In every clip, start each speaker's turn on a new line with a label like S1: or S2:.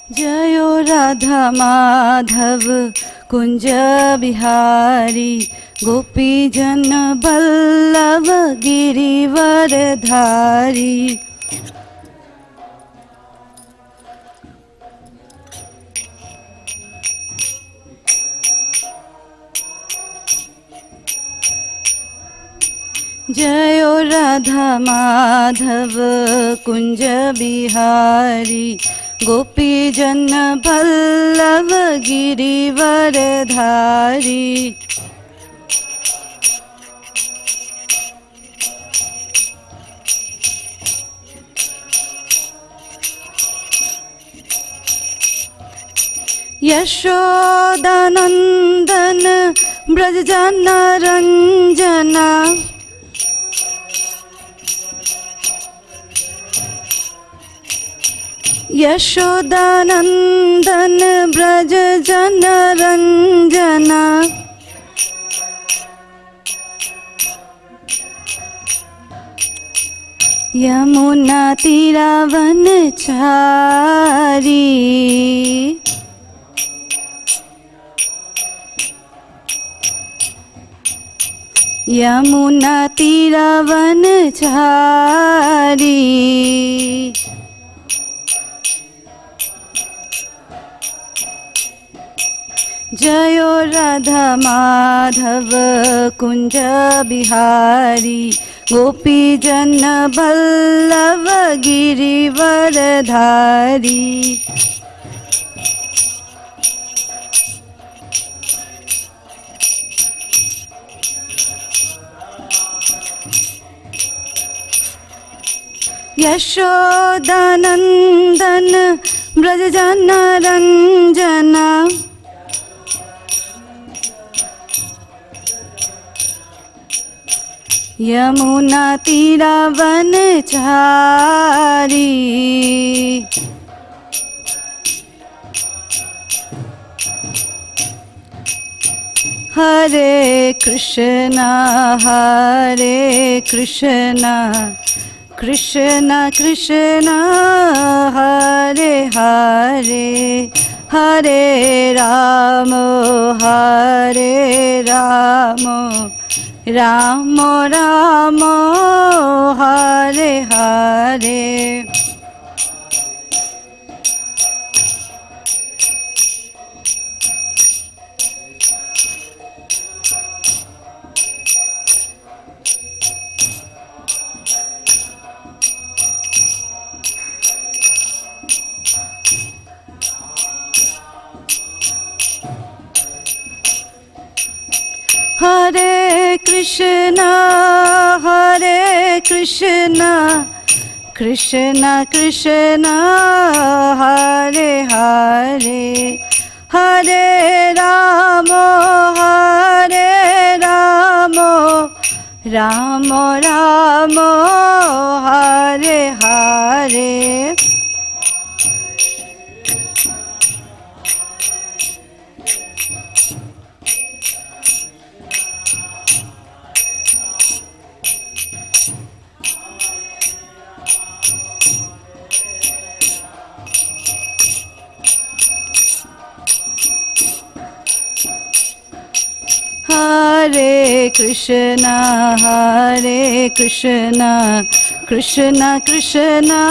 S1: जयो राधा माधव कुंज बिहारी गोपी जन बल्लभ गिरिवर धारी। जयो राधा माधव कुंज बिहारी गोपी जन बल्लभ गिरिवर धारी। यशोदानंदन ब्रज जन रंजना यशोदानंदन ब्रज जन रंजना। यमुना तीरावन चारी यमुना तीरावन चारी। जयो राधा माधव कुंज बिहारी गोपी जन बल्लभ गिरिवर धारी। यशोदानंदन ब्रज जन रंजना यमुना तीरावन चारी। हरे कृष्णा कृष्णा कृष्णा हरे हरे हरे राम राम राम हरे हरे। हरे कृष्णा कृष्णा कृष्णा हरे हरे हरे राम राम राम हरे हरे। हरे कृष्णा कृष्णा कृष्णा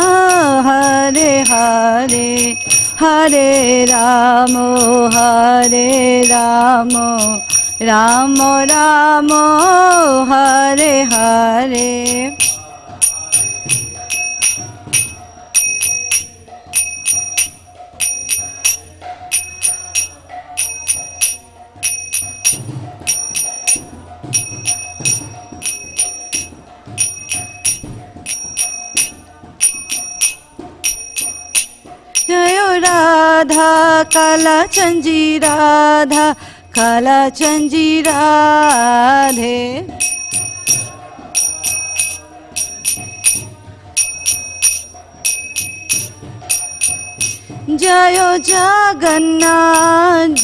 S1: हरे हरे हरे राम राम राम हरे हरे। जयो राधा काला चंजी राधा काला चंजी राधे। जयो जगन्नाथ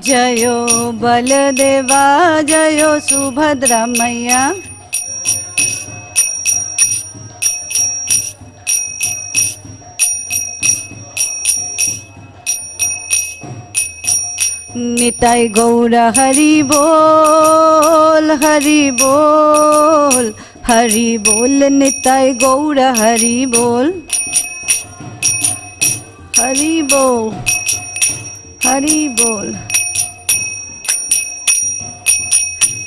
S1: जयो बलदेवा जयो सुभद्रा मैया। Nitai Gaura Hari Bol, Hari Bol, Hari Bol, Nitai Gaura Hari Bol, Hari Bol, Hari Bol.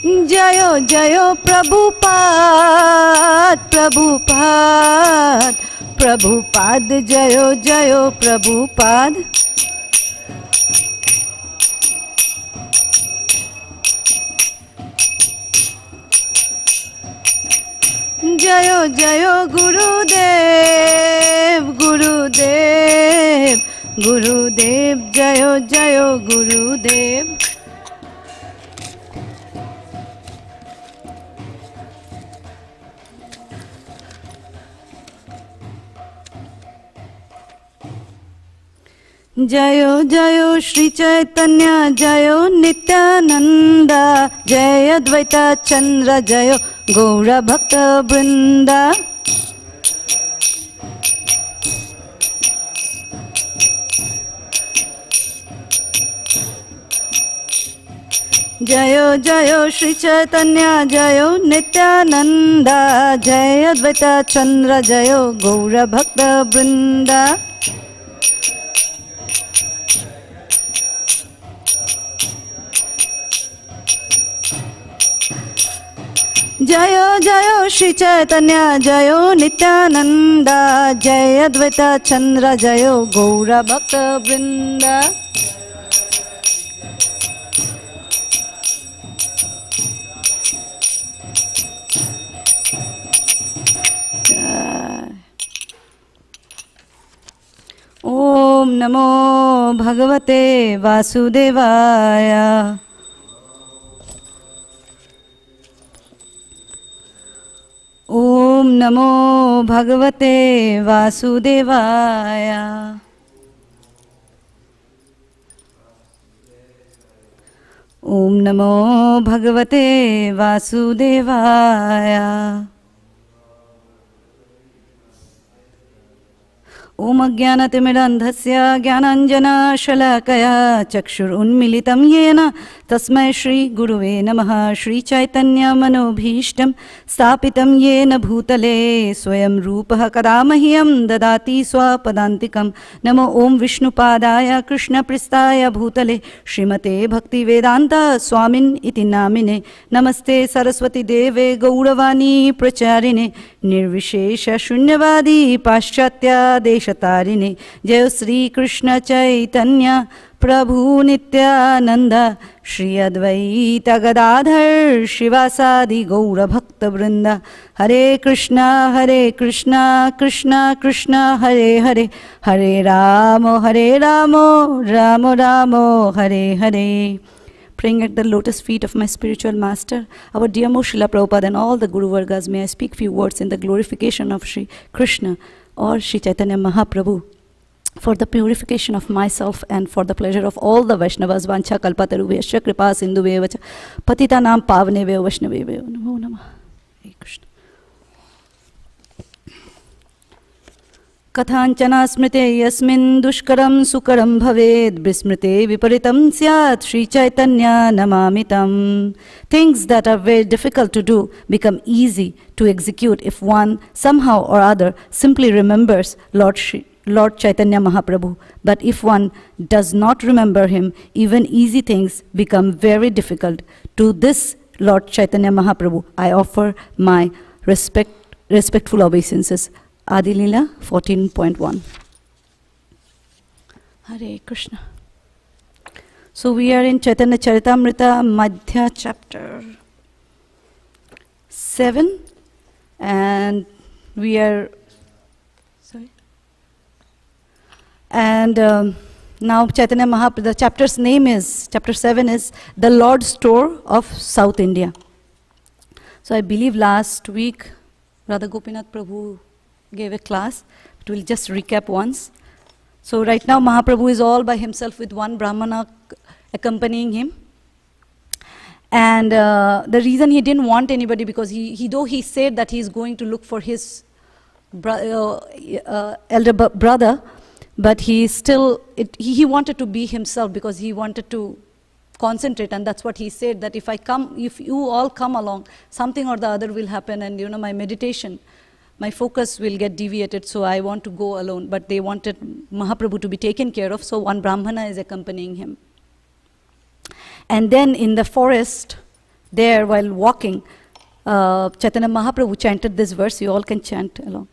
S1: Jayo Jayo Prabhupada, Prabhupada, Prabhupada, Jayo Jayo Prabhupada. Jayo Jayo Gurudev, Gurudev, Gurudev, Jayo Jayo Gurudev. Jayo Jayo Shri Chaitanya, Jayo Nityananda, Jaya Advaita Chandra, Jayo Gaura Bhakta Vrinda. Jayo Jayo Shri Chaitanya, Jayo Nityananda, Jaya Advaita Chandra, Jayo Gaura Bhakta Vrinda. Jayo Jayo Shri Chaitanya, Jayo Nityananda, Jaya Advaita Chandra, Jayo Gaura Bhakta Vrinda. Om Namo Bhagavate Vasudevaya. Om Namo Bhagavate Vasudevaya. Om Namo Bhagavate Vasudevaya. Om Ajnanatimirandhasya Jnananjana Shalakaya Chakshurunmilitam Yena Tasmai Shri Guruve Namaha. Shri Chaitanya Manobhishtam Stapitam Yena Bhutale Swayam Rupaha Kadamahyam Dadati Swapadantikam. Namo Om Vishnupadaya Krishna Pristaya Bhutale Srimate Bhakti Vedanta Swamin Iti Namine. Namaste Saraswati Deve Gauravani Pracharine Nirvishesha Shunyavadi Paschatya Deshatarine. Jai Sri Krishna Chaitanya Prabhu Nityananda Shri Advaita Gadadhar Shivasadi Gaura Bhakta Vrinda. Hare Krishna Krishna Krishna Hare Hare, Hare Ramo Ramo Ramo Hare Hare. Praying at the lotus feet of my spiritual master, our dear most Srila Prabhupada and all the Guru Vargas, may I speak few words in the glorification of Shri Krishna or Shri Chaitanya Mahaprabhu, for the purification of myself and for the pleasure of all the Vaishnavas. Vancha kalpatarubhyascha kripa sindhubheva cha patitanam pavanebhyo vaishnavebhyo namo namah. Hare Krishna. Kathanchana smrite yasmin dushkaram sukaram bhaved bismrite viparitam syat Shri Chaitanya namamitam. Things that are very difficult to do become easy to execute if one somehow or other simply remembers Lord Chaitanya Mahaprabhu. But if one does not remember him, even easy things become very difficult. To this Lord Chaitanya Mahaprabhu, I offer my respectful obeisances. Adi Leela 14.1. Hare Krishna. So we are in Chaitanya Charitamrita Madhya chapter 7, and we are now Chaitanya Mahaprabhu, the chapter's name is, chapter 7 is The Lord's Tour of South India. So I believe last week Radha Gopinath Prabhu gave a class. It will just recap once. So right now Mahaprabhu is all by himself with one Brahmana accompanying him. And the reason he didn't want anybody, because though he said that he is going to look for his elder brother, but he still, he wanted to be himself, because he wanted to concentrate. And that's what he said, that if you all come along, something or the other will happen, and my meditation, my focus will get deviated, so I want to go alone. But they wanted Mahaprabhu to be taken care of, so one Brahmana is accompanying him. And then in the forest, there while walking, Chaitanya Mahaprabhu chanted this verse. You all can chant along.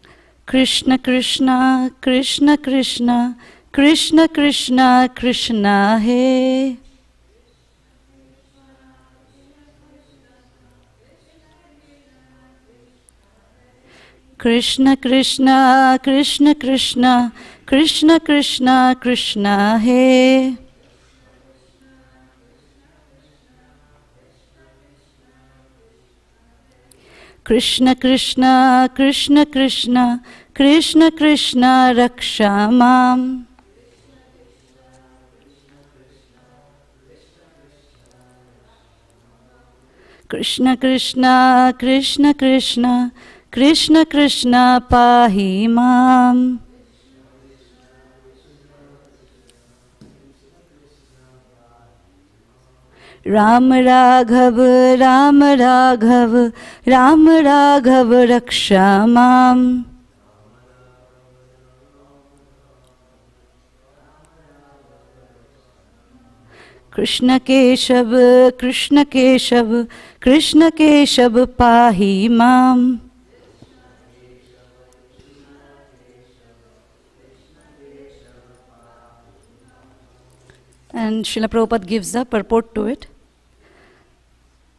S1: Krishna Krishna, Krishna Krishna, Krishna Krishna, Krishna He. Krishna Krishna, Krishna Krishna, Krishna Krishna, Krishna He. Krishna Krishna, Krishna Krishna, Krishna Krishna, Raksha Mam. Krishna Krishna, Krishna Krishna, Krishna Krishna, Pahi Mam. Ram Raghav, Ram Raghav, Ram Raghav, Raksha Mam. Krishna Keshav, Krishna Keshav, Krishna Keshav, Pahi Mam. And Srila Prabhupada gives the purport to it.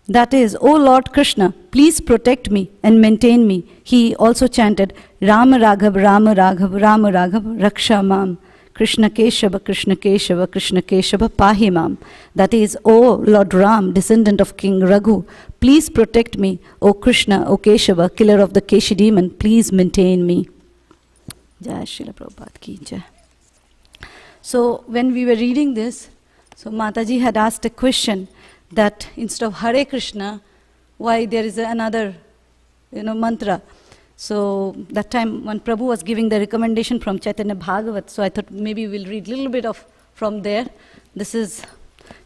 S1: That is, O Lord Krishna, please protect me and maintain me. He also chanted, Rama Raghav, Rama Raghav, Rama Raghav, Raksha Mam. Krishna Keshava, Krishna Keshava, Krishna Keshava, Pahi Mam. That is, O Lord Ram, descendant of King Raghu, please protect me. O Krishna, O Keshava, killer of the Keshi demon, please maintain me. Jai Srila Prabhupada ki jai. So when we were reading this, so Mataji had asked a question that instead of Hare Krishna, why there is another, mantra. So that time when Prabhu was giving the recommendation from Chaitanya Bhagavat, so I thought maybe we'll read a little bit of from there. This is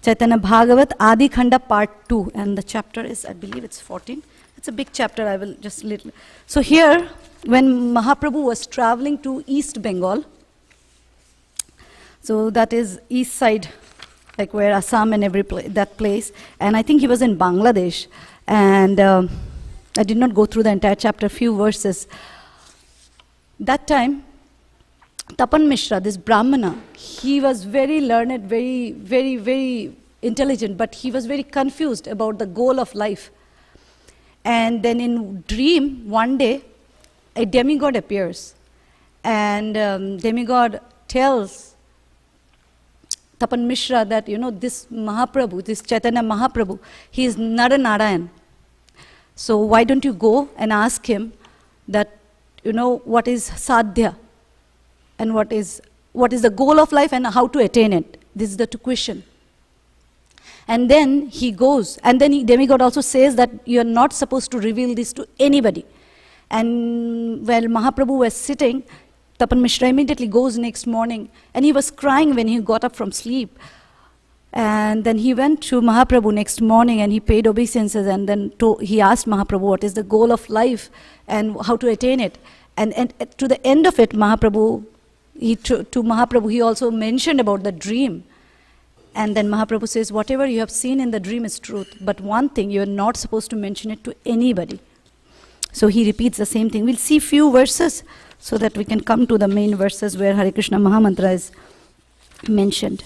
S1: Chaitanya Bhagavat, Adi Khanda part 2, and the chapter is, I believe it's 14. It's a big chapter, I will just little. So here, when Mahaprabhu was traveling to East Bengal, so that is east side, like where Assam and that place. And I think he was in Bangladesh. And I did not go through the entire chapter, few verses. That time, Tapan Mishra, this Brahmana, he was very learned, very, very, very intelligent, but he was very confused about the goal of life. And then in dream, one day, a demigod appears. And demigod tells Tapan Mishra that, this Mahaprabhu, this Chaitanya Mahaprabhu, he is Naranarayan. So why don't you go and ask him that, what is sadhya and what is the goal of life and how to attain it. This is the two question. And then he goes, and then demigod also says that you are not supposed to reveal this to anybody. And while Mahaprabhu was sitting, Tapan Mishra immediately goes next morning, and he was crying when he got up from sleep. And then he went to Mahaprabhu next morning and he paid obeisances, and then he asked Mahaprabhu what is the goal of life and how to attain it. And to the end of it, Mahaprabhu, he also mentioned about the dream. And then Mahaprabhu says, whatever you have seen in the dream is truth, but one thing, you are not supposed to mention it to anybody. So he repeats the same thing. We'll see few verses so that we can come to the main verses where Hare Krishna Mahamantra is mentioned.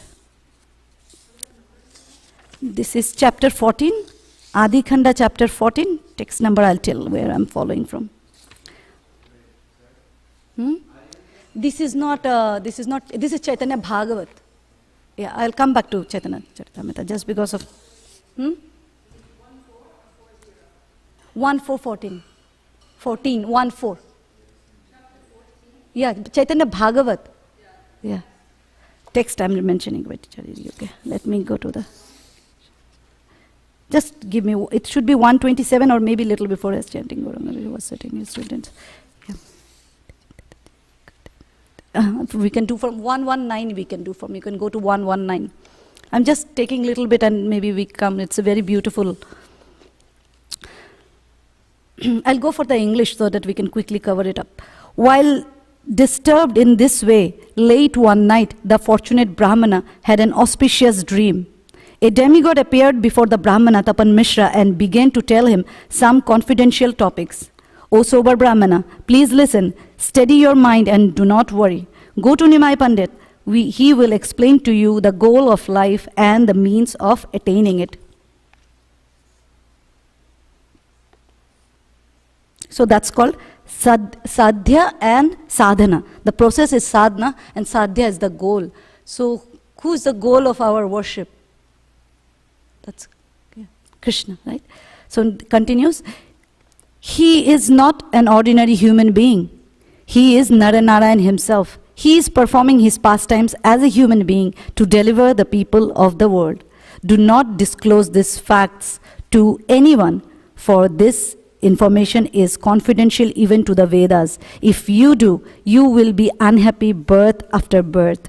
S1: This is chapter 14, Adi Khanda chapter 14. Text number I'll tell where I'm following from. This is Chaitanya Bhagavat. Yeah, I'll come back to Chaitanya Charitamrita just because of 1-4-14. 14, 1-4. Yeah, Chaitanya Bhagavat. Yeah. Text I'm mentioning. Wait, okay. Let me go to the... Just give me... It should be 127 or maybe a little before I was chanting. He was sitting his students. Yeah. We can do from 119 we can do from. You can go to 119. I'm just taking a little bit and maybe we come. It's a very beautiful. I'll go for the English so that we can quickly cover it up. While disturbed in this way, late one night, the fortunate Brahmana had an auspicious dream. A demigod appeared before the Brahmana, Tapan Mishra, and began to tell him some confidential topics. O sober Brahmana, please listen, steady your mind and do not worry. Go to Nimai Pandit. He will explain to you the goal of life and the means of attaining it. So that's called sadhya and sadhana. The process is sadhana and sadhya is the goal. So who is the goal of our worship? That's Krishna, right? So it continues. He is not an ordinary human being. He is Naranarayan himself. He is performing his pastimes as a human being to deliver the people of the world. Do not disclose these facts to anyone, for this information is confidential even to the Vedas. If you do, you will be unhappy birth after birth.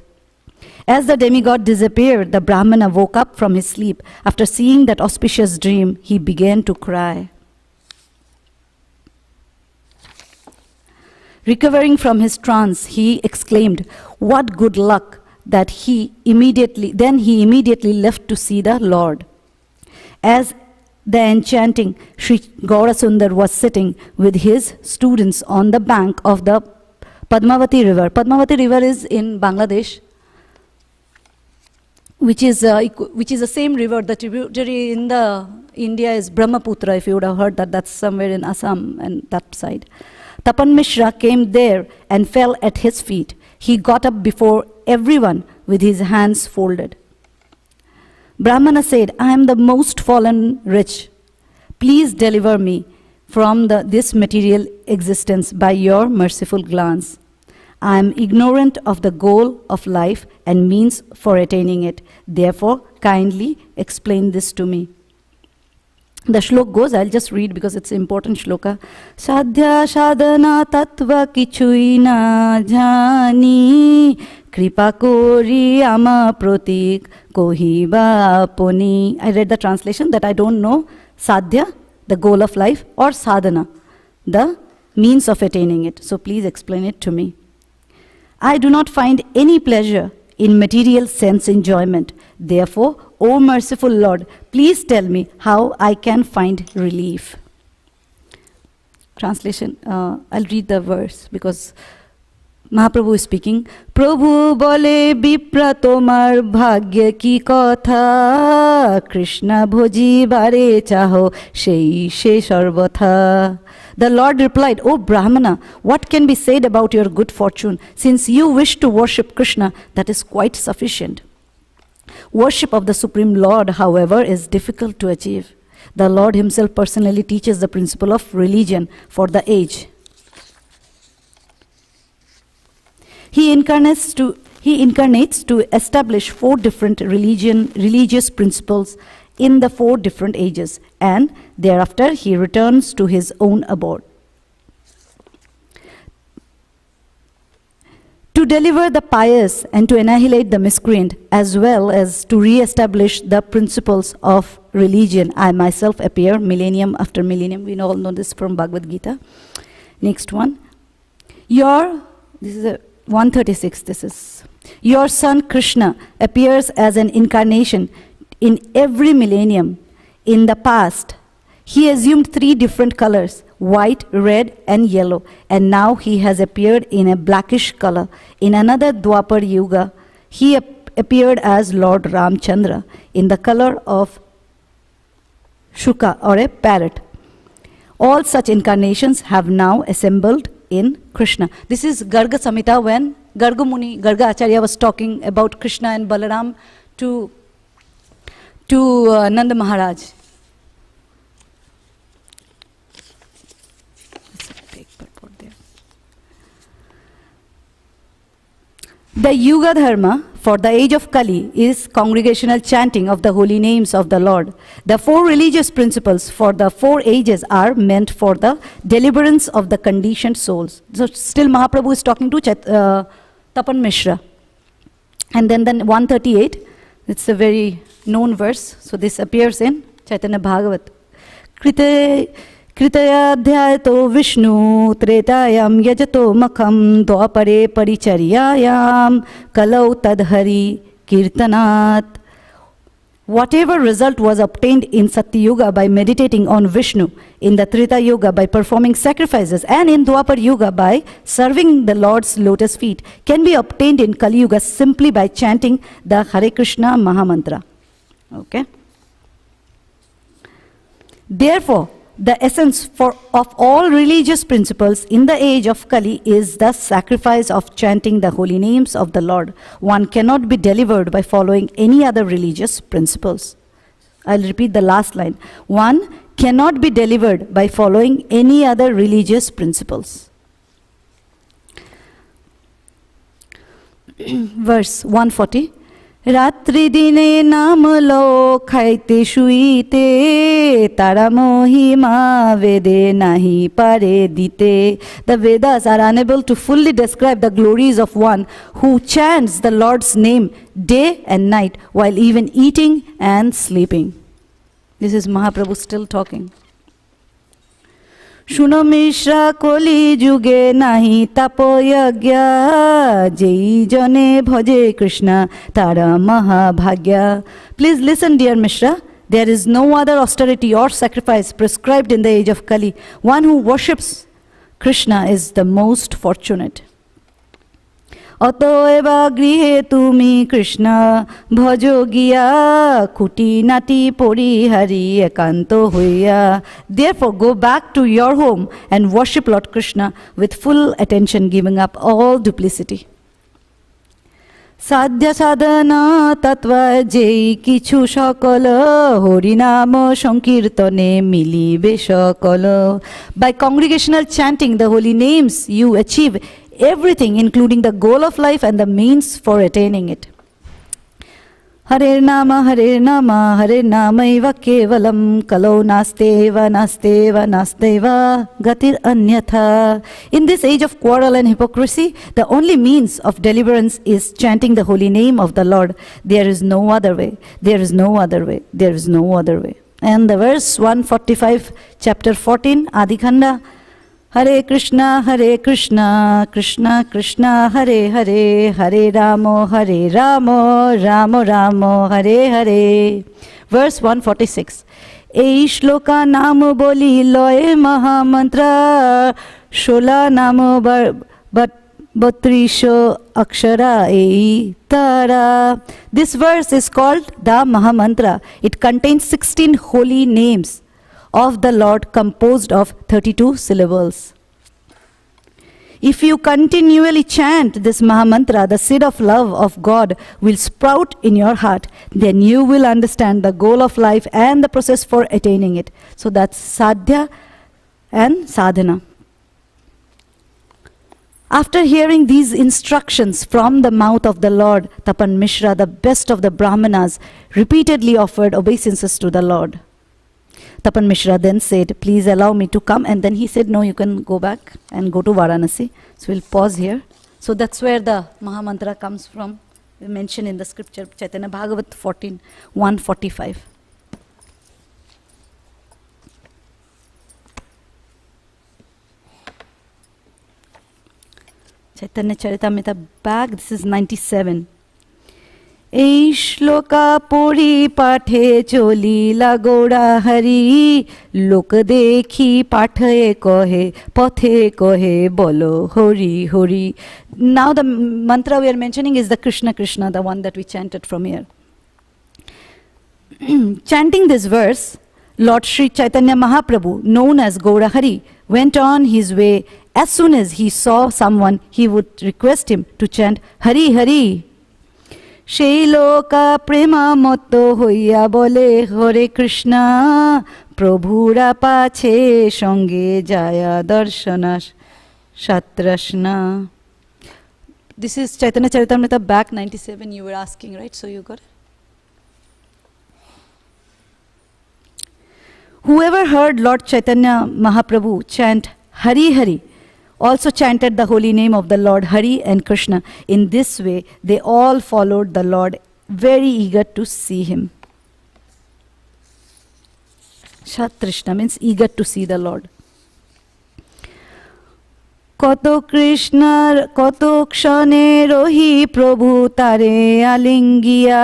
S1: As the demigod disappeared, the Brahmana woke up from his sleep. After seeing that auspicious dream, he began to cry. Recovering from his trance, he exclaimed, "What good luck!" That he immediately left to see the Lord. As the enchanting Sri Gaurasundar was sitting with his students on the bank of the Padmavati river. Padmavati river is in Bangladesh, which is the same river. The tributary in the India is Brahmaputra, if you would have heard that. That's somewhere in Assam and that side. Tapan Mishra came there and fell at his feet. He got up before everyone with his hands folded. Brahmana said, "I am the most fallen rich. Please deliver me from this material existence by your merciful glance. I am ignorant of the goal of life and means for attaining it. Therefore, kindly explain this to me." The shlok goes, I'll just read because it's an important shloka. Sadhya sadhana tattva kichui na jani, kripa kori ama protik kohiba aponi. I read the translation that I don't know sadhya, the goal of life, or sadhana, the means of attaining it. So please explain it to me. I do not find any pleasure in material sense enjoyment. Therefore, O merciful Lord, please tell me how I can find relief. Translation, I'll read the verse because Mahaprabhu is speaking. Prabhu bole bipra tomar bhagya ki kotha, Krishna bhoji bare chaho shei she sarvatha. The Lord replied, "O Brahmana, what can be said about your good fortune? Since you wish to worship Krishna, that is quite sufficient. Worship of the Supreme Lord, however, is difficult to achieve. The Lord himself personally teaches the principle of religion for the age. He incarnates to establish 4 different religious principles in the 4 different ages, and thereafter he returns to his own abode. To deliver the pious and to annihilate the miscreant, as well as to re-establish the principles of religion, I myself appear millennium after millennium." We all know this from Bhagavad Gita. Next one. This is 136. Your son Krishna appears as an incarnation in every millennium. In the past, he assumed 3 different colors: white, red, and yellow, and now he has appeared in a blackish color. In another Dwapar Yuga, he appeared as Lord Ramchandra in the color of Shuka, or a parrot. All such incarnations have now assembled in Krishna. This is Garga Samhita, when Garga Acharya was talking about Krishna and Balaram to Nanda Maharaj. The Yuga Dharma for the age of Kali is congregational chanting of the holy names of the Lord. The 4 religious principles for the 4 ages are meant for the deliverance of the conditioned souls. So still Mahaprabhu is talking to Tapan Mishra. And then 138, It's a very known verse. So this appears in Chaitanya Bhagavat. Kritayadhyayato Vishnu Tretayam Yajato Makham Dwapare Paricharyayam Kalau Tadhari Kirtanat. Whatever result was obtained in Satya Yuga by meditating on Vishnu, in the Treta Yuga by performing sacrifices, and in Dwapar Yuga by serving the Lord's lotus feet, can be obtained in Kali Yuga simply by chanting the Hare Krishna Mahamantra. Okay? Therefore, the essence of all religious principles in the age of Kali is the sacrifice of chanting the holy names of the Lord. One cannot be delivered by following any other religious principles. I'll repeat the last line. One cannot be delivered by following any other religious principles. Verse 140. Ratri dine namlo khaite shuite tara mohima vede nahi pare dite. The Vedas are unable to fully describe the glories of one who chants the Lord's name day and night while even eating and sleeping. This is Mahaprabhu still talking. Shuno Mishra Koli Juge Nahi Tapoyagya Jai Jane Bhaje Krishna Tara Mahabhagya. Please listen, dear Mishra. There is no other austerity or sacrifice prescribed in the age of Kali. One who worships Krishna is the most fortunate. Otoeva grihe tumi Krishna bhajo giya kuti nati pori hari ekanto hoya. Therefore go back to your home and worship Lord Krishna with full attention, giving up all duplicity. Sadhya sadhana tatva jei kichu shakala horinama sankirtane milibe shakala. By congregational chanting the holy names, you achieve everything, including the goal of life and the means for attaining it. Hare Nama Eva Kevalam Kalo Nasteva Gatir Anyatha. In this age of quarrel and hypocrisy, the only means of deliverance is chanting the holy name of the Lord. There is no other way. There is no other way. There is no other way. And the verse 145, chapter 14, Adikhanda. Hare Krishna, Krishna Krishna, Hare Hare, Hare Ramo, Ramo Ramo, Hare Hare. Verse 146. Ei shloka namo boli loe mahamantra, shola namo batrisho akshara ei tara. This verse is called the Mahamantra. It contains 16 holy names of the Lord composed of 32 syllables. If you continually chant this Mahamantra, the seed of love of God will sprout in your heart. Then you will understand the goal of life and the process for attaining it. So that's sadhya and sadhana. After hearing these instructions from the mouth of the Lord, Tapan Mishra, the best of the Brahmanas, repeatedly offered obeisances to the Lord. Tapan Mishra then said, please allow me to come. And then he said, no, you can go back and go to Varanasi. So we'll pause here. So that's where the Mahamantra comes from. We mention in the scripture, Chaitanya Bhagavat 14, 145. Chaitanya Charitamrita back, this is 97. এই শ্লোকা পড়ি পাঠে চলিলা গৌড়া হরি লোক দেখি পাঠে কহে পথে কহে বলো Hari Hari. Now the mantra we are mentioning is the Krishna Krishna, the one that we chanted from here. Chanting this verse, Lord Sri Chaitanya Mahaprabhu, known as Gaura Hari, went on his way. As soon as he saw someone, he would request him to chant Hari Hari. সেই লোকা প্রেমা মত হইয়া বলে হরে কৃষ্ণা প্রভুরা পাছে সঙ্গে যায়া Darshana সাত্রাসনা. This is Chaitanya Charitamrita back 97. You were asking, right? So you got it. Whoever heard Lord Chaitanya Mahaprabhu chant Hari Hari also chanted the holy name of the Lord Hari and Krishna. In this way, they all followed the Lord very eager to see him. Shatrishna means eager to see the Lord. কত কৃষ্ণার কত ক্ষণে রহি প্রভু তারে আলিঙ্গিয়া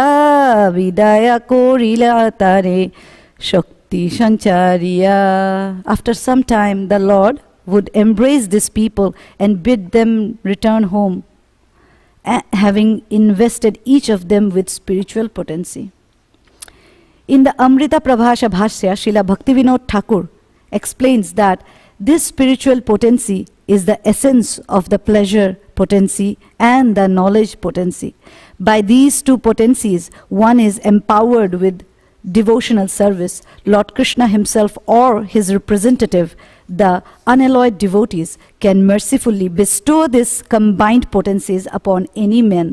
S1: বিদায়া করিলা তারে শক্তি সঞ্চারিয়া. After some time the Lord would embrace these people and bid them return home, having invested each of them with spiritual potency. In the Amrita Prabhasha Bhashya, Srila Bhaktivinoda Thakur explains that this spiritual potency is the essence of the pleasure potency and the knowledge potency. By these two potencies, one is empowered with devotional service. Lord Krishna himself or his representative, the unalloyed devotees, can mercifully bestow these combined potencies upon any man.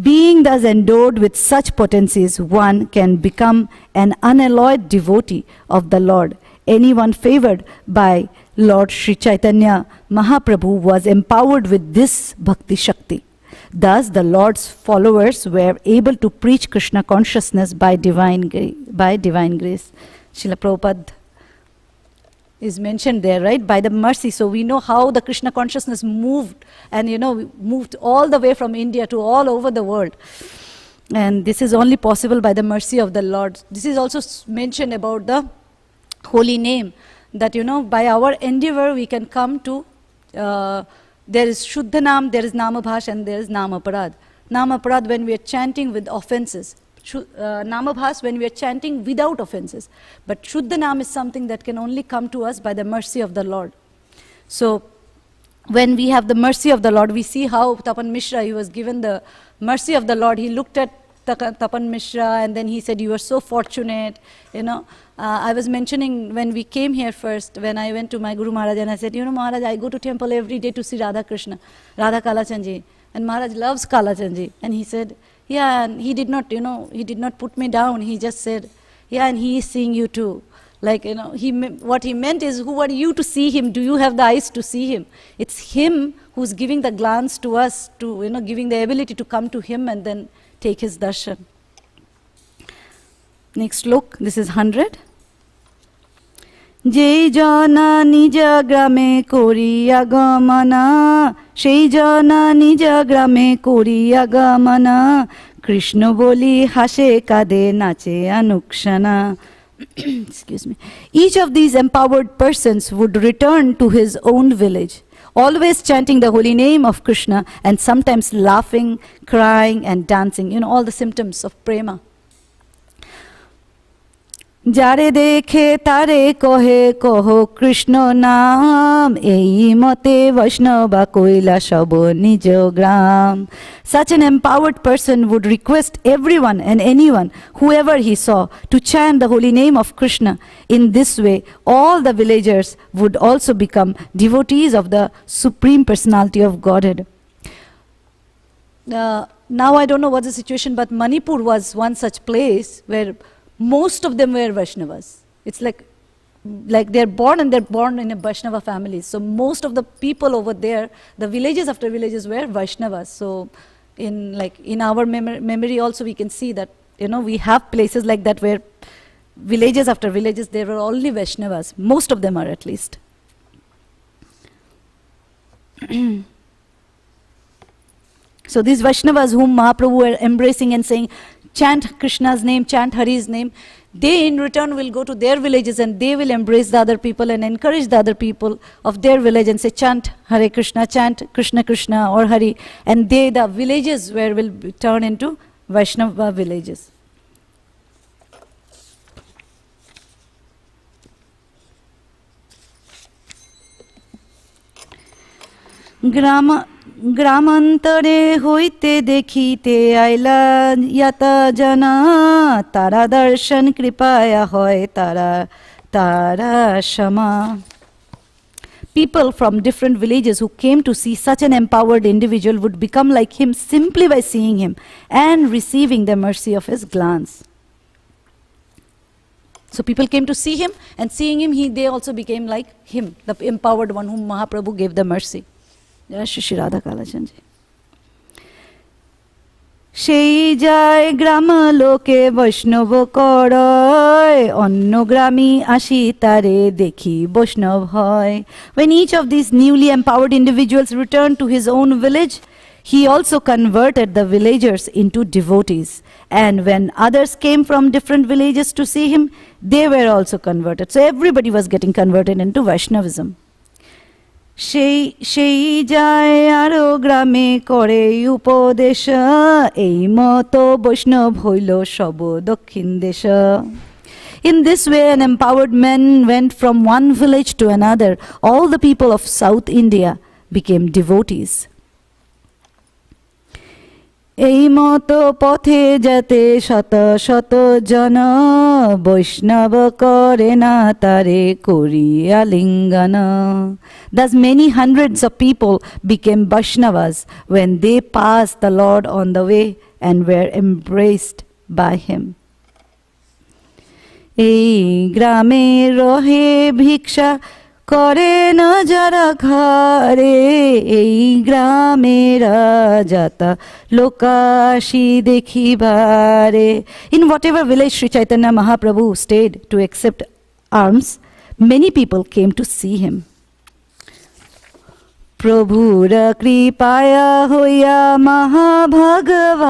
S1: Being thus endowed with such potencies, one can become an unalloyed devotee of the Lord. Anyone favored by Lord Sri Chaitanya Mahaprabhu was empowered with this bhakti shakti. Thus, the Lord's followers were able to preach Krishna consciousness by divine grace. Srila Prabhupada is mentioned there, right? By the mercy. So we know how the Krishna consciousness moved, and moved all the way from India to all over the world. And this is only possible by the mercy of the Lord. This is also mentioned about the holy name, that by our endeavor we can come to, there is Shuddha Nam, there is Namabhash, and there is Namaparad. Namaparad when we are chanting with offenses. Namabhas when we are chanting without offenses. But Shuddha Nam is something that can only come to us by the mercy of the Lord. So when we have the mercy of the Lord, we see how Tapan Mishra, he was given the mercy of the Lord. He looked at Tapan Mishra and then he said, you are so fortunate. I was mentioning when we came here first, when I went to my Guru Maharaj and I said, Maharaj, I go to temple every day to see Radha Krishna, Radha Kalachandji. And Maharaj loves Kalachandji. And he said, yeah, and he did not, he did not put me down. He just said, yeah, and he is seeing you too. Like, what he meant is, who are you to see him? Do you have the eyes to see him? It's him who's giving the glance to us, to, giving the ability to come to him and then take his darshan. Next look, this is 100. যেই জনা নিজ গ্রামে করিয়া গমনা, সেই জনা নিজ গ্রামে করিয়া গমনা, কৃষ্ণ বলি হাসে কাঁদে নাচে অনুক্ষণা. Excuse me. Each of these empowered persons would return to his own village, always chanting the holy name of Krishna and sometimes laughing, crying and dancing, all the symptoms of prema. যারে দেখে তারে কহে কহ কৃষ্ণ নাম, এই মতে বৈষ্ণবা কইলা সব নিজ গ্রাম. Such an empowered person would request everyone and anyone, whoever he saw, to chant the holy name of Krishna. In this way, all the villagers would also become devotees of the Supreme Personality of Godhead. Now I don't know what's the situation, but Manipur was one such place where most of them were Vaishnavas. It's like they're born in a Vaishnava family. So most of the people over there, the villages after villages were Vaishnavas. So in our memory also we can see that, we have places like that where villages after villages, there were only Vaishnavas. Most of them are, at least. So these Vaishnavas whom Mahaprabhu were embracing and saying, chant Krishna's name, chant Hari's name, they in return will go to their villages and they will embrace the other people and encourage the other people of their village and say, chant Hare Krishna, chant Krishna Krishna or Hari. And the villages will turn into Vaishnava villages. গ্রামান্তরে হইতে দেখিতে আইলা ইয়াতা জানা, তারা দর্শন কৃপায়া হয় তারা সমা. People from different villages who came to see such an empowered individual would become like him simply by seeing him and receiving the mercy of his glance. So people came to see him, and seeing him, they also became like him, the empowered one whom Mahaprabhu gave the mercy. Shri Radha Kalachandji. সেই যায় গ্রাম লোকে বৈষ্ণব করয় অন্য গ্রামী আসি তারে দেখি বৈষ্ণব হয়. When each of these newly empowered individuals returned to his own village, he also converted the villagers into devotees. And when others came from different villages to see him, they were also converted. So everybody was getting converted into Vaishnavism. সেই যায় আরো গ্রামে করে উপদেশ এই মতো বৈষ্ণব হইল সব দক্ষিণ দেশ. In this way, an empowered man went from one village to another. All the people of South India became devotees. এই মতো পথে যেতে শত শত জন বৈষ্ণব করে না তারে করিয়া লিঙ্গন. Thus many hundreds of people became Vaishnavas when they passed the Lord on the way and were embraced by him. এই গ্রামে রহে ভিক্ষা করে না যারা ঘরে এই গ্রামেরা যাতা লোকাশি দেখিবারে. In whatever village Sri Chaitanya Mahaprabhu stayed to accept alms, many people came to see him. প্রভুর কৃপায়া হইয়া মহাভাগবতা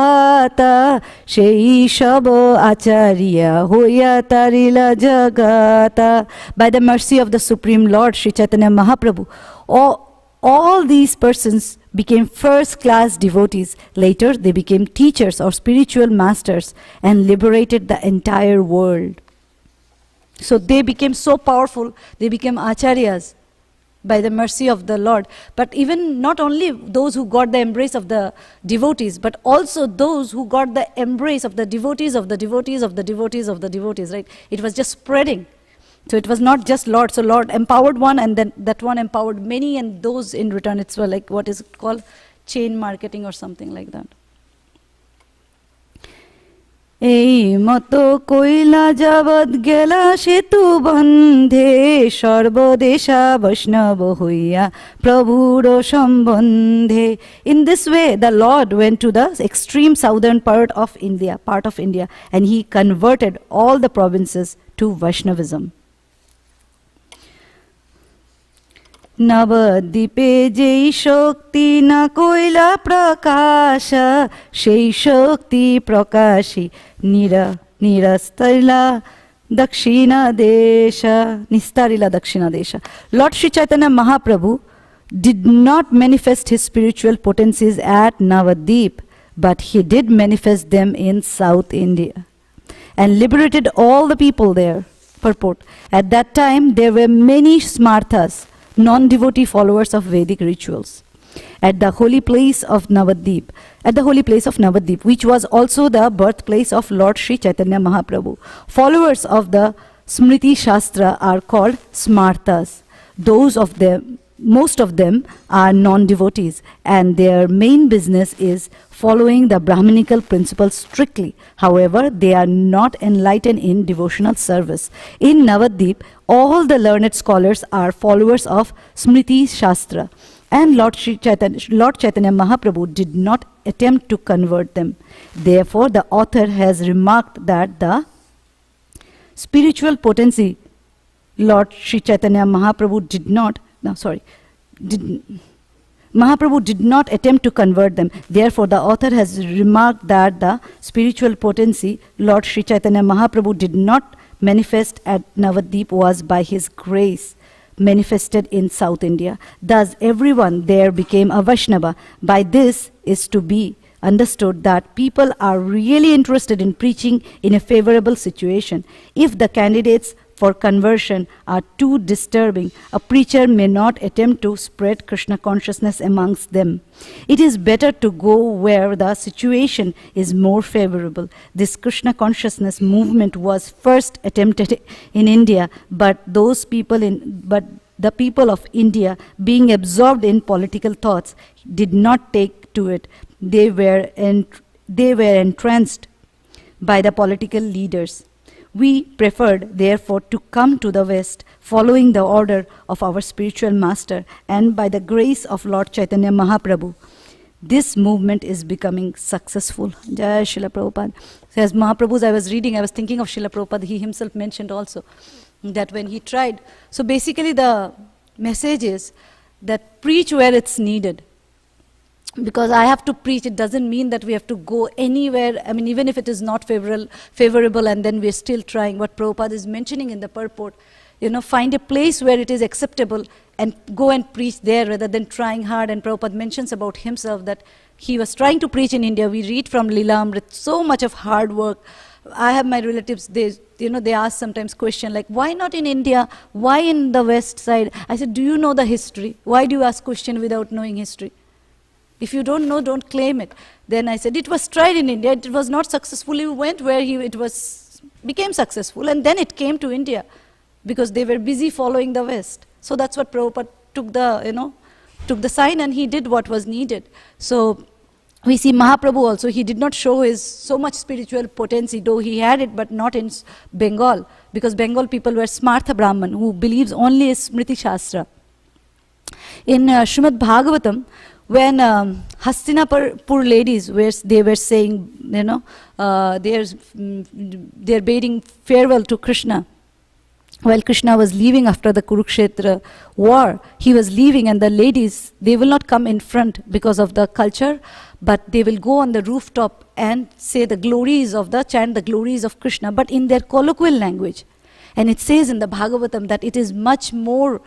S1: সেই সব আচার্যা হইয়া তারিলা জগতা. By the mercy of the Supreme Lord Sri Chaitanya Mahaprabhu, all these persons became first-class devotees. Later they became teachers or spiritual masters and liberated the entire world. So they became so powerful, they became acharyas by the mercy of the Lord. But even not only those who got the embrace of the devotees, but also those who got the embrace of the devotees of the devotees of the devotees of the devotees, right? It was just spreading. So it was not just Lord. So Lord empowered one and then that one empowered many, and those in return, it's like what is called chain marketing or something like that. এই মতো কইলা যাবৎ গেলা সেতু বন্ধে সর্বদেশা বৈষ্ণব হইয়া প্রভুর সম্বন্ধে. In this way the Lord went to the extreme southern part of India, and he converted all the provinces to Vaishnavism. নবদ্বীপে যেই শক্তি না কইলা প্রকাশ সেই শক্তি প্রকাশী নিস্তারিলা দক্ষিণা দেশ. Lord Sri Chaitanya Mahaprabhu did not manifest his spiritual potencies at Navadvip, but he did manifest them in South India and liberated all the people there. Purport: at that time there were many smarthas, non-devotee followers of Vedic rituals, at the holy place of Navadvip, which was also the birthplace of Lord Sri Chaitanya Mahaprabhu. Followers of the Smriti Shastra are called smarthas. Most of them are non-devotees, and their main business is following the Brahminical principles strictly. However, they are not enlightened in devotional service. In Navadvip, all the learned scholars are followers of Smriti Shastra, and Lord Chaitanya Mahaprabhu did not attempt to convert them. Therefore, the author has remarked that the spiritual potency Lord Sri Chaitanya Mahaprabhu Mahaprabhu did not attempt to convert them. Therefore, the author has remarked that the spiritual potency Lord Sri Chaitanya Mahaprabhu did not manifest at Navadvip was by his grace manifested in South India. Thus, everyone there became a Vaishnava. By this is to be understood that people are really interested in preaching in a favorable situation. If the candidates for conversion are too disturbing, a preacher may not attempt to spread Krishna consciousness amongst them. It is better to go where the situation is more favorable. This Krishna consciousness movement was first attempted in India, but the people of India, being absorbed in political thoughts, did not take to it. They were entranced by the political leaders. We preferred, therefore, to come to the West, following the order of our spiritual master, and by the grace of Lord Chaitanya Mahaprabhu, this movement is becoming successful. Jai Srila Prabhupada. So as Mahaprabhu's I was reading, I was thinking of Srila Prabhupada. He himself mentioned also that when he tried. So basically the message is that preach where it's needed. Because I have to preach, it doesn't mean that we have to go anywhere. I mean, even if it is not favorable and then we're still trying. What Prabhupada is mentioning in the purport, find a place where it is acceptable and go and preach there rather than trying hard. And Prabhupada mentions about himself that he was trying to preach in India. We read from Lilamrit, so much of hard work. I have my relatives, they ask sometimes question like, why not in India? Why in the west side? I said, do you know the history? Why do you ask question without knowing history? If you don't know, don't claim it. Then I said, it was tried in India. It was not successful. We went where it became successful. And then it came to India because they were busy following the West. So that's what Prabhupada took the sign and he did what was needed. So we see Mahaprabhu also, he did not show his so much spiritual potency, though he had it, but not in Bengal. Because Bengal people were Smartha Brahman, who believes only in Smriti Shastra. In Srimad Bhagavatam, when Hastinapur ladies they were saying, they're bidding farewell to Krishna. While Krishna was leaving after the Kurukshetra war, he was leaving and the ladies, they will not come in front because of the culture, but they will go on the rooftop and say chant the glories of Krishna, but in their colloquial language. And it says in the Bhagavatam that it is much more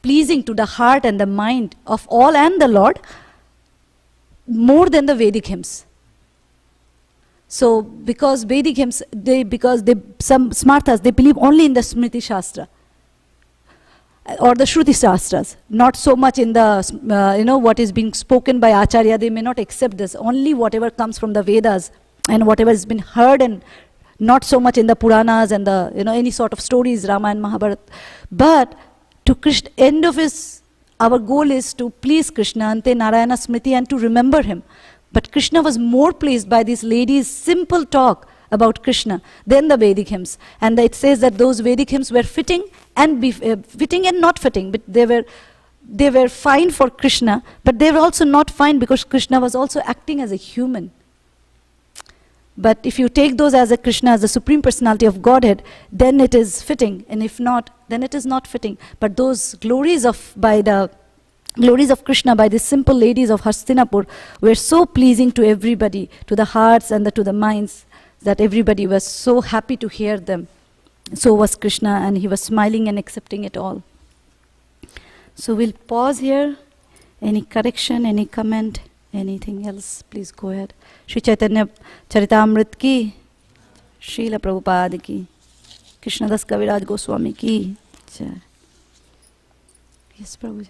S1: pleasing to the heart and the mind of all and the Lord, more than the Vedic hymns. So, because Vedic hymns, some Smarthas, they believe only in the Smriti Shastra or the Shruti Shastras, not so much in the, what is being spoken by Acharya. They may not accept this. Only whatever comes from the Vedas and whatever has been heard, and not so much in the Puranas and the, any sort of stories, Rama and Mahabharata. But to Krishna, end of our goal is to please Krishna, Ante Narayana Smriti, and to remember him. But Krishna was more pleased by these ladies' simple talk about Krishna than the Vedic hymns. And it says that those Vedic hymns were fitting and not fitting. But they were fine for Krishna, but they were also not fine because Krishna was also acting as a human. But if you take those as a Krishna, as the Supreme Personality of Godhead, then it is fitting. And if not, then it is not fitting. But those glories of Krishna by the simple ladies of Hastinapur were so pleasing to everybody, to the hearts and to the minds, that everybody was so happy to hear them. So was Krishna, and he was smiling and accepting it all. So we'll pause here. Any correction, any comment, anything else, please go ahead. Shri Chaitanya Charitamrit ki, Srila Prabhupada ki, Krishnadas Kaviraj Goswami ki. Yes, Prabhuji.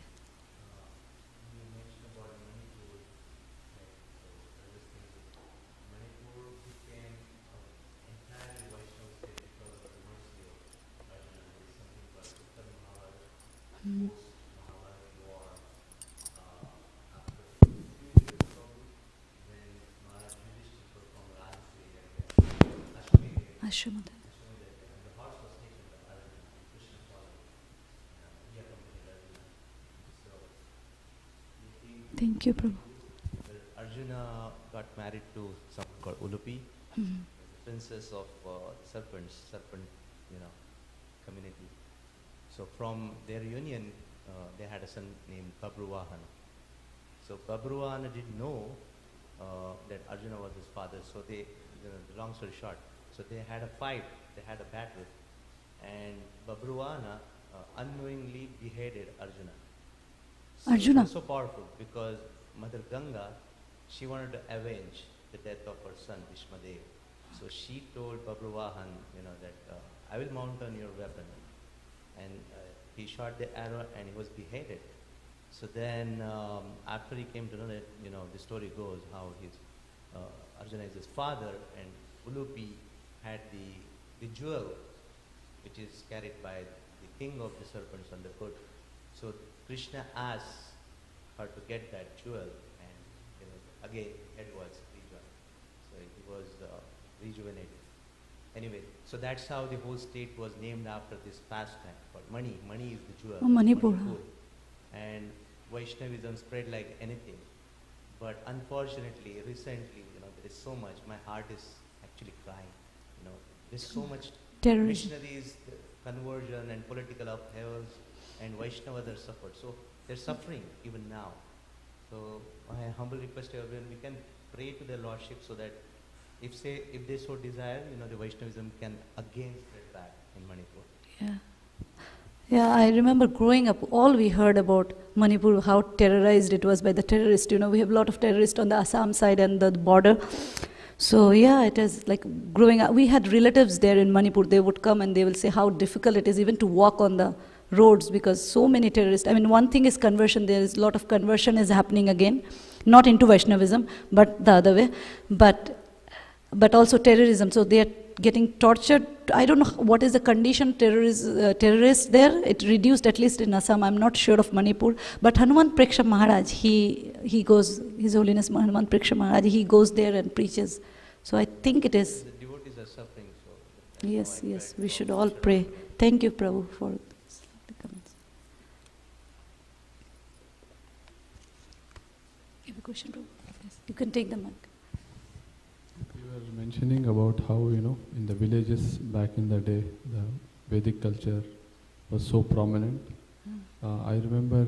S1: Ashramada. Thank you, Prabhu.
S2: Arjuna got married to someone called Ulupi, princess of serpent, community. So from their union, they had a son named Babruvahan. So Babruvahan didn't know that Arjuna was his father. So the long story short, so they had a fight, they had a battle, and Babruvahan unknowingly beheaded Arjuna. So
S1: Arjuna?
S2: It was so powerful because Mother Ganga, she wanted to avenge the death of her son Bhishmadev. So she told Babruvahan, that I will mount on your weapon. And he shot the arrow and he was beheaded. So then after he came to know that, the story goes how Arjuna is his father, and Ulupi had the jewel which is carried by the king of the serpents on the foot. So Krishna asked her to get that jewel, and again head was rejoined. So he was rejuvenated. Anyway, so that's how the whole state was named after this pastime called Mani. Mani is the jewel.
S1: Oh, Manipur.
S2: And Vaishnavism spread like anything. But unfortunately, recently, there is so much. My heart is actually crying. There's so much
S1: Terrorism.
S2: missionaries, the conversion and political upheavals, and Vaishnava that suffered. So they're suffering even now. So my humble request to everyone, we can pray to their Lordship so that if they so desire, the Vaishnavism can again spread back in Manipur.
S1: Yeah. Yeah, I remember growing up, all we heard about Manipur, how terrorized it was by the terrorists. We have a lot of terrorists on the Assam side and the border. So yeah, it is like growing up. We had relatives there in Manipur. They would come and they will say how difficult it is even to walk on the roads because so many terrorists. I mean, one thing is conversion. There is a lot of conversion is happening again, not into Vaishnavism, but the other way. But also terrorism. So they are getting tortured. I don't know what is the condition terrorists there. It reduced at least in Assam. I'm not sure of Manipur. But Hanuman Preksha Maharaj, he goes, His Holiness Hanuman Preksha Maharaj, he goes there and preaches. So I think it is.
S2: The devotees are suffering. So
S1: Yes, we should all pray. Thank you, Prabhu, for this comments. You have a question, Prabhu? Yes. You can take the mic.
S3: You were mentioning about how, in the villages back in the day, the Vedic culture was so prominent. I remember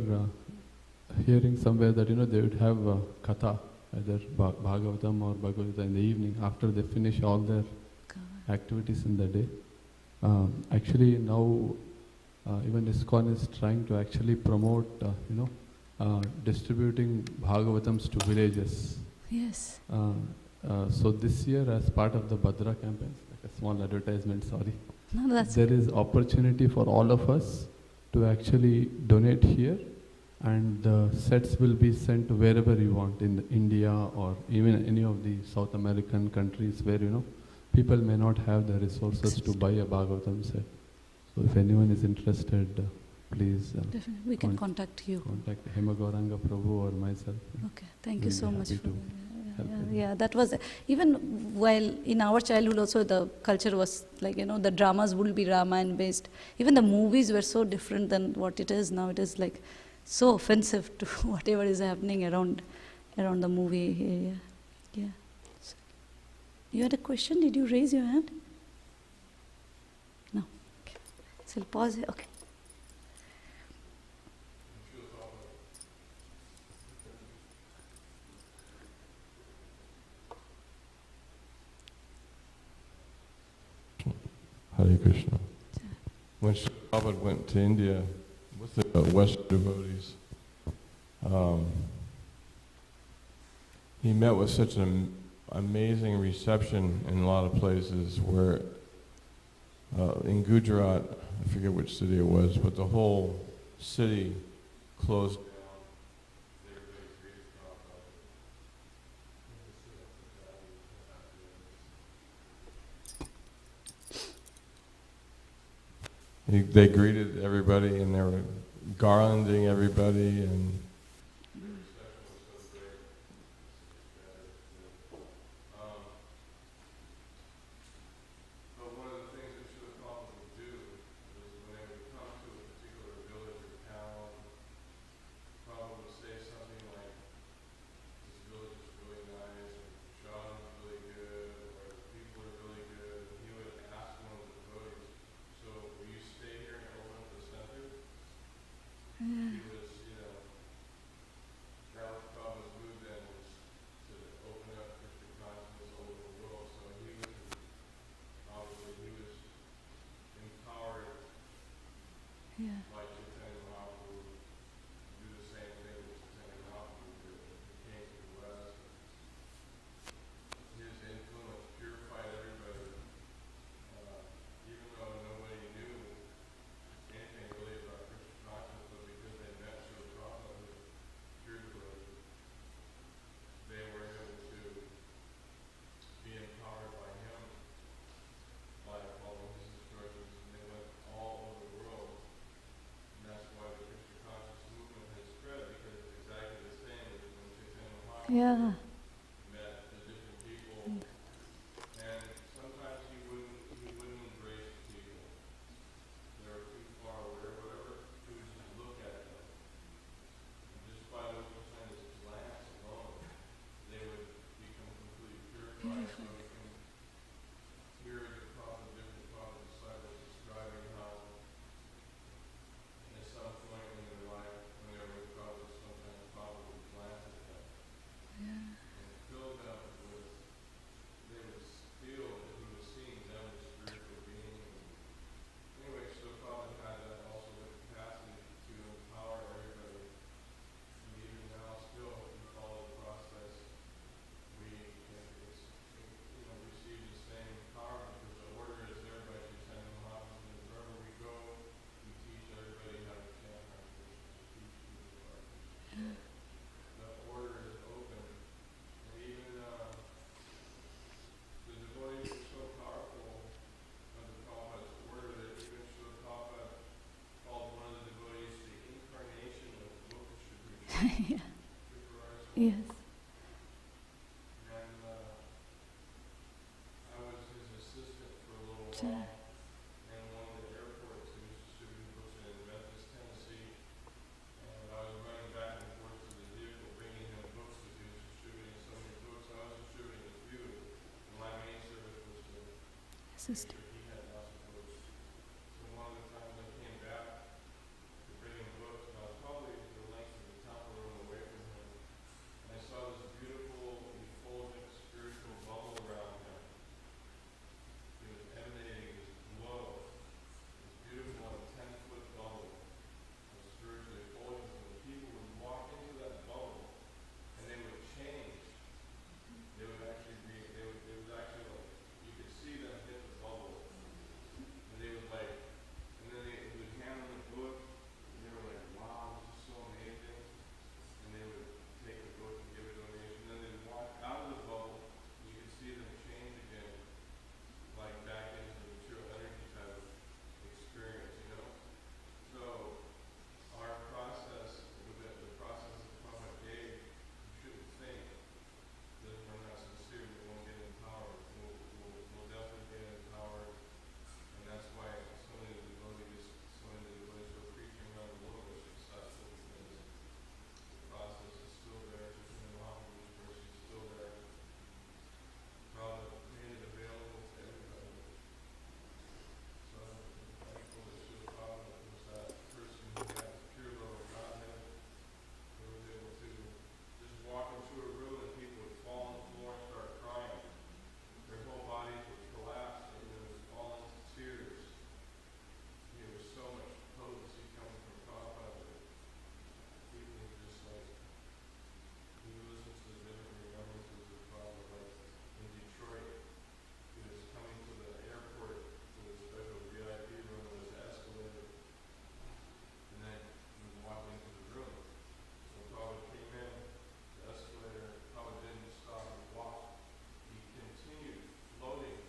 S3: hearing somewhere that, they would have katha, either Bhagavatam or Bhagavad Gita in the evening after they finish all their activities in the day. Actually now, even ISKCON is trying to actually promote, distributing Bhagavatams to villages.
S1: Yes.
S3: So this year, as part of the Bhadra campaign, like a small advertisement, sorry, there is opportunity for all of us to actually donate here, and the sets will be sent to wherever you want, in India or even any of the South American countries where, people may not have the resources to buy a Bhagavatam set. So if anyone is interested, please
S1: definitely we can contact you.
S3: Contact Hemagauranga Prabhu or myself.
S1: Okay, thank you so much for
S3: to
S1: yeah, that was, even while in our childhood also the culture was like, the dramas would be Ramayana based. Even the movies were so different than what it is now. It is like so offensive to whatever is happening around the movie area. Yeah. So, you had a question? Did you raise your hand? No. Okay. So we'll pause here. Okay.
S4: Hare Krishna. When Srila Prabhupada went to India with the Western devotees, he met with such an amazing reception in a lot of places where, in Gujarat, I forget which city it was, but the whole city closed down. They greeted everybody and they were garlanding everybody, and but one of the things that Srila Prabhupada would do was when they would come to a particular village or town, Prabhupada would say something like, this village is really nice, and Sean is really good, or the people are really good, and he would ask one of the devotees, so will you stay here and open up the center? He was, that was Prabhupada's mood then, was to open up Krishna consciousness all over the world. So he was, obviously, he was empowered by Chaitanya Mahaprabhu to do the same thing that Chaitanya Mahaprabhu did. He came to the West. His influence purified everybody. Even though nobody knew anything really about Krishna consciousness, but because they met Srila Prabhupada, who cured devotees, they were able to be empowered by him, by following his instructions, and they went all over the world. And that's why the Krishna conscious movement has spread, because it's exactly the same as when Chaitanya Mahaprabhu met the different people. And sometimes he wouldn't embrace people. They were too far away or whatever. He would just look at them. And just by looking at his glance alone,
S1: Yeah.
S4: super high school.
S1: Yes.
S4: And I was his assistant for a little
S1: Sure.
S4: while. And one of the airports, he was distributing books in Memphis, Tennessee. And I was running back and forth to the vehicle, bringing him books because he was distributing so many books. I was distributing a few. And my main service was to make
S1: Sister.
S4: sure he had lots of books. So one of the times I came back to bring him books, and I was probably the length of the temple room away from him. And I saw this beautiful, effulgent, spiritual bubble around him. He was emanating this glow, this beautiful 10-foot bubble of spiritual effulgence. And the people would walk into that bubble, and they would change. They would actually be, they would actually like, you could see them hit the bubble. And they would like, and then they would hand them the book, and they were like, wow, this is so amazing. And they would take the book and give a donation. And then they'd walk out of the bubble, and you could see them change again, like back into the material energy type of experience, you know? So our process, the process that Prabhupada gave, you shouldn't think that we're not sincere, we won't get empowered. We'll definitely get empowered. And that's why so many devotees who are preaching around the world are successful, because the process is still there. Chaitanya Mahaprabhu's mercy is still there. Prabhupada made it available to everybody. So I'm thankful that Srila Prabhupada was that person who had the pure love of Godhead, who was able to just walk into a room and people would fall on the floor and start crying. Their whole bodies would collapse and they would fall into tears. There was so much potency coming from Prabhupada that people were just like, when you listen to the different remembrances of Prabhupada, like in Detroit, he was coming to the airport to the special VIP room that was the escalator, and then he was walking into the room. So Prabhupada came in, the escalator, Prabhupada didn't stop and walk. He continued floating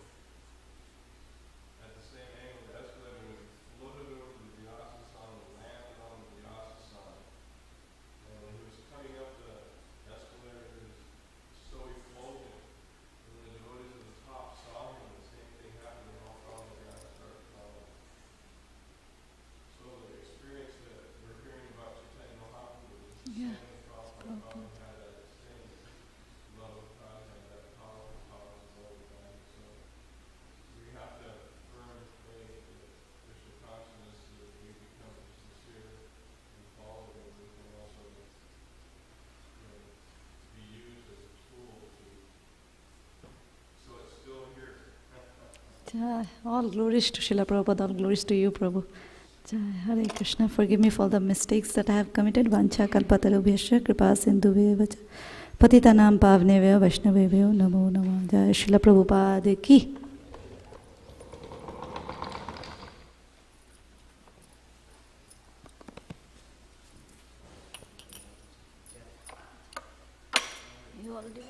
S4: at the same angle. The escalator was floated over the Vyasa-san and landed on the Vyasa-san. And when he was coming up the escalator, he was so effulgent. And when the devotees at the top saw him, the same thing happened. They all fell on the ground and started falling. So the experience that we're hearing about Chaitanya Mahaprabhu is the
S1: Yeah.
S4: same as Prabhupada. Prabhupada had that same love of God, had that powerful, powerful love of God. So we have to firm faith that Krishna consciousness, that we become sincere and follow it, and we can also, be used as a tool to, so it's still here.
S1: Jai. All glories to Srila Prabhupada, all glories to you, Prabhu. Jai. Hare Krishna. Forgive me for the mistakes that I have committed. Vancha kalpatarubhyasya kripa sindhubheva cha patitanam pavnevyo vaishnavevyo namo namah. Jai Srila Prabhupada ki. You already